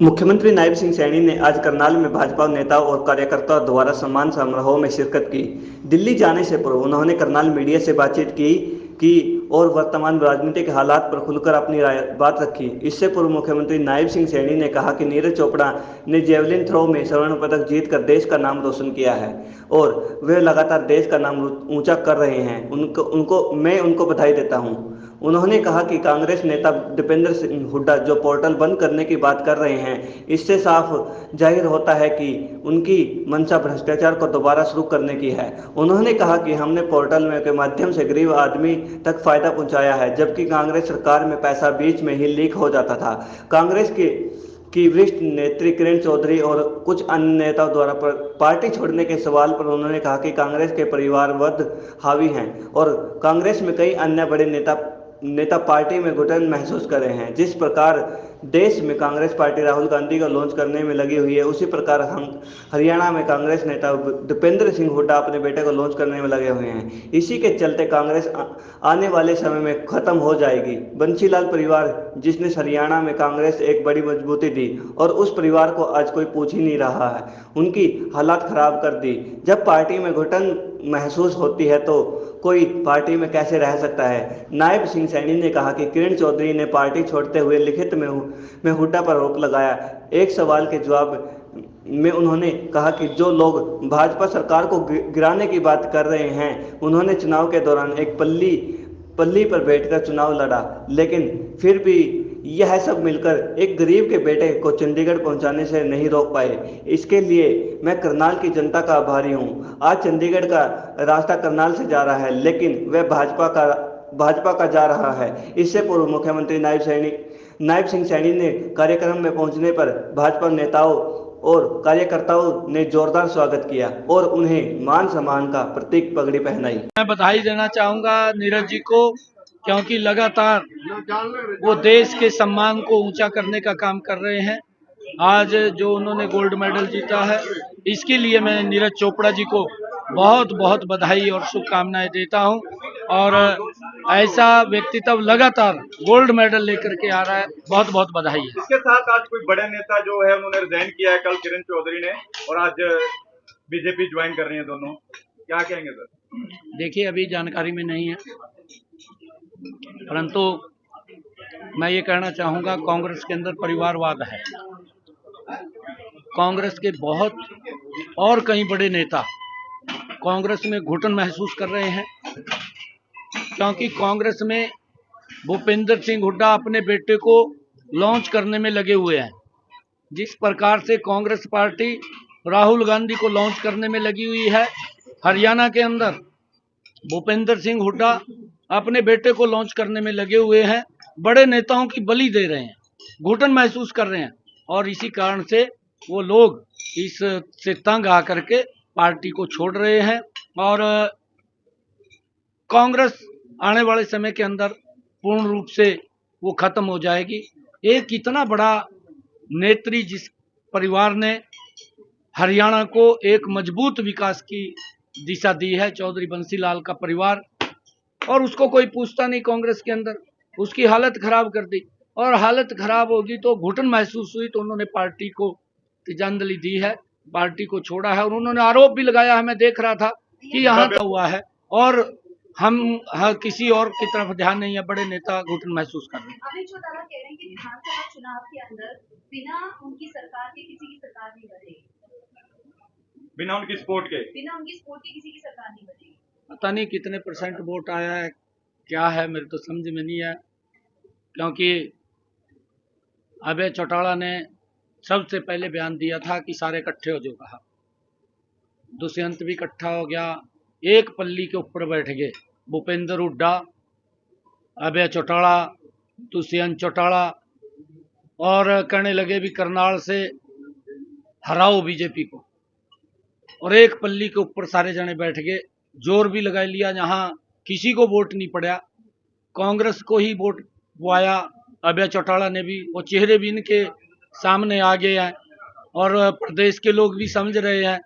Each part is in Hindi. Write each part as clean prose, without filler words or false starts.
मुख्यमंत्री नायब सिंह सैनी ने आज करनाल में भाजपा नेताओं और कार्यकर्ताओं द्वारा सम्मान समारोह में शिरकत की। दिल्ली जाने से पूर्व उन्होंने करनाल मीडिया से बातचीत की और वर्तमान राजनीतिक हालात पर खुलकर अपनी बात रखी। इससे पूर्व मुख्यमंत्री नायब सिंह सैनी ने कहा कि नीरज चोपड़ा ने जेवलिन थ्रो में स्वर्ण पदक जीतकर देश का नाम रोशन किया है और वे लगातार देश का नाम ऊंचा कर रहे हैं। मैं उनको बधाई देता हूं। उन्होंने कहा कि कांग्रेस नेता दीपेंद्र सिंह हुड्डा जो पोर्टल बंद करने की बात कर रहे हैं, इससे साफ जाहिर होता है कि उनकी मंशा भ्रष्टाचार को दोबारा शुरू करने की है। उन्होंने कहा कि हमने पोर्टल में के माध्यम से गरीब आदमी तक फायदा पहुंचाया है, जबकि कांग्रेस सरकार में पैसा बीच में ही लीक हो जाता था। कांग्रेस की वरिष्ठ नेत्री किरण चौधरी और कुछ अन्य नेताओं द्वारा पार्टी छोड़ने के सवाल पर उन्होंने कहा कि कांग्रेस के परिवारवाद हावी हैं और कांग्रेस में कई अन्य बड़े नेता पार्टी में घुटन महसूस कर रहे हैं। जिस प्रकार देश में कांग्रेस पार्टी राहुल गांधी को लॉन्च करने में लगी हुई है, उसी प्रकार हम हरियाणा में कांग्रेस नेता दीपेंद्र सिंह हुड्डा अपने बेटे को लॉन्च करने में लगे हुए हैं। इसी के चलते कांग्रेस आने वाले समय में खत्म हो जाएगी। बंसीलाल परिवार, जिसने हरियाणा में कांग्रेस एक बड़ी मजबूती दी, और उस परिवार को आज कोई पूछ ही नहीं रहा है, उनकी हालात खराब कर दी। जब पार्टी में घुटन महसूस होती है तो कोई पार्टी में कैसे रह सकता है। नायब सिंह सैनी ने कहा कि किरण चौधरी ने पार्टी छोड़ते हुए लिखित में हुड्डा पर आरोप लगाया। एक सवाल के जवाब में उन्होंने कहा कि जो लोग भाजपा सरकार को गिराने की बात कर रहे हैं, उन्होंने चुनाव के दौरान एक पल्ली पर बैठकर चुनाव लड़ा, लेकिन फिर भी यह सब मिलकर एक गरीब के बेटे को चंडीगढ़ पहुंचाने से नहीं रोक पाए। इसके लिए मैं करनाल की जनता का आभारी हूं। आज चंडीगढ़ का रास्ता करनाल से जा रहा है, लेकिन वह भाजपा का जा रहा है। इससे पूर्व मुख्यमंत्री नायब सिंह सैनी ने कार्यक्रम में पहुंचने पर भाजपा नेताओं और कार्यकर्ताओं ने जोरदार स्वागत किया और उन्हें मान सम्मान का प्रतीक पगड़ी पहनाई। मैं बधाई देना चाहूंगा नीरज जी को, क्योंकि लगातार वो देश के सम्मान को ऊंचा करने का काम कर रहे हैं। आज जो उन्होंने गोल्ड मेडल जीता है, इसके लिए मैं नीरज चोपड़ा जी को बहुत बहुत बधाई और शुभकामनाएं देता हूं। और ऐसा व्यक्तित्व लगातार गोल्ड मेडल लेकर के आ रहा है, बहुत बहुत बधाई है। इसके साथ आज कोई बड़े नेता जो है उन्होंने रिजाइन किया है, कल किरण चौधरी ने, और आज बीजेपी ज्वाइन कर रही है दोनों, क्या कहेंगे सर? देखिए, अभी जानकारी में नहीं है, परंतु मैं ये कहना चाहूंगा, कांग्रेस के अंदर परिवारवाद है। कांग्रेस के बहुत और कई बड़े नेता कांग्रेस में घुटन महसूस कर रहे हैं, क्योंकि कांग्रेस में भूपेंद्र सिंह हुड्डा अपने बेटे को लॉन्च करने में लगे हुए हैं। जिस प्रकार से कांग्रेस पार्टी राहुल गांधी को लॉन्च करने में लगी हुई है, हरियाणा के अंदर भूपेंद्र सिंह हुड्डा अपने बेटे को लॉन्च करने में लगे हुए हैं। बड़े नेताओं की बलि दे रहे हैं, घुटन महसूस कर रहे हैं, और इसी कारण से वो लोग इस से तंग आकर के पार्टी को छोड़ रहे हैं। और कांग्रेस आने वाले समय के अंदर पूर्ण रूप से वो खत्म हो जाएगी। एक इतना बड़ा नेत्री, जिस परिवार ने हरियाणा को एक मजबूत विकास की दिशा दी है, चौधरी बंसीलाल का परिवार, और उसको कोई पूछता नहीं कांग्रेस के अंदर, उसकी हालत खराब कर दी। और हालत खराब होगी तो घुटन महसूस हुई तो उन्होंने पार्टी को तिजंजलि दी है, पार्टी को छोड़ा है। और उन्होंने आरोप भी लगाया है, मैं देख रहा था कि यहाँ का हुआ है, और हम किसी और की तरफ ध्यान नहीं है। बड़े नेता घुटन महसूस कर रहे हैं। अमित चौटाला कह रहे हैं कि विधानसभा चुनाव के अंदर बिना उनकी सरकार के किसी की सरकार नहीं बनेगी, बिना उनकी सपोर्ट के किसी की सरकार नहीं बनेगी। पता नहीं कितने % वोट आया है, क्या है, मेरे तो समझ में नहीं है, क्योंकि अभय चौटाला ने सबसे पहले बयान दिया था कि सारे इकट्ठे हो, जो कहा। दुष्यंत भी इकट्ठा हो गया, एक पल्ली के ऊपर बैठ गए भूपेंद्र हुड्डा, अभय चौटाला, दुष्यंत चौटाला, और कहने लगे भी करनाल से हराओ बीजेपी को, और एक पल्ली के ऊपर सारे जने बैठ गए। जोर भी लगा लिया, जहां किसी को वोट नहीं पड़ा, कांग्रेस को ही वोट आया। अभय चौटाला ने भी, वो चेहरे भी इनके सामने आ गए हैं, और प्रदेश के लोग भी समझ रहे हैं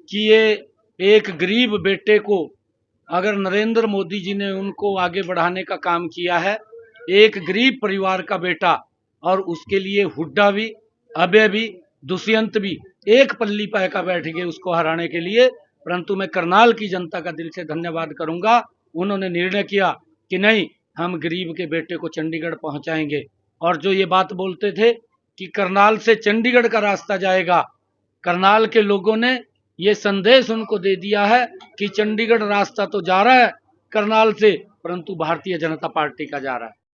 कि ये एक गरीब बेटे को, अगर नरेंद्र मोदी जी ने उनको आगे बढ़ाने का काम किया है, एक गरीब परिवार का बेटा, और उसके लिए हुड्डा भी अभय भी, दुष्यंत भी एक पल्ली पे का बैठ गए उसको हराने के लिए। परंतु मैं करनाल की जनता का दिल से धन्यवाद करूंगा, उन्होंने निर्णय किया कि नहीं, हम गरीब के बेटे को चंडीगढ़ पहुंचाएंगे। और जो ये बात बोलते थे कि करनाल से चंडीगढ़ का रास्ता जाएगा, करनाल के लोगों ने ये संदेश उनको दे दिया है कि चंडीगढ़ रास्ता तो जा रहा है करनाल से, परंतु भारतीय जनता पार्टी का जा रहा है।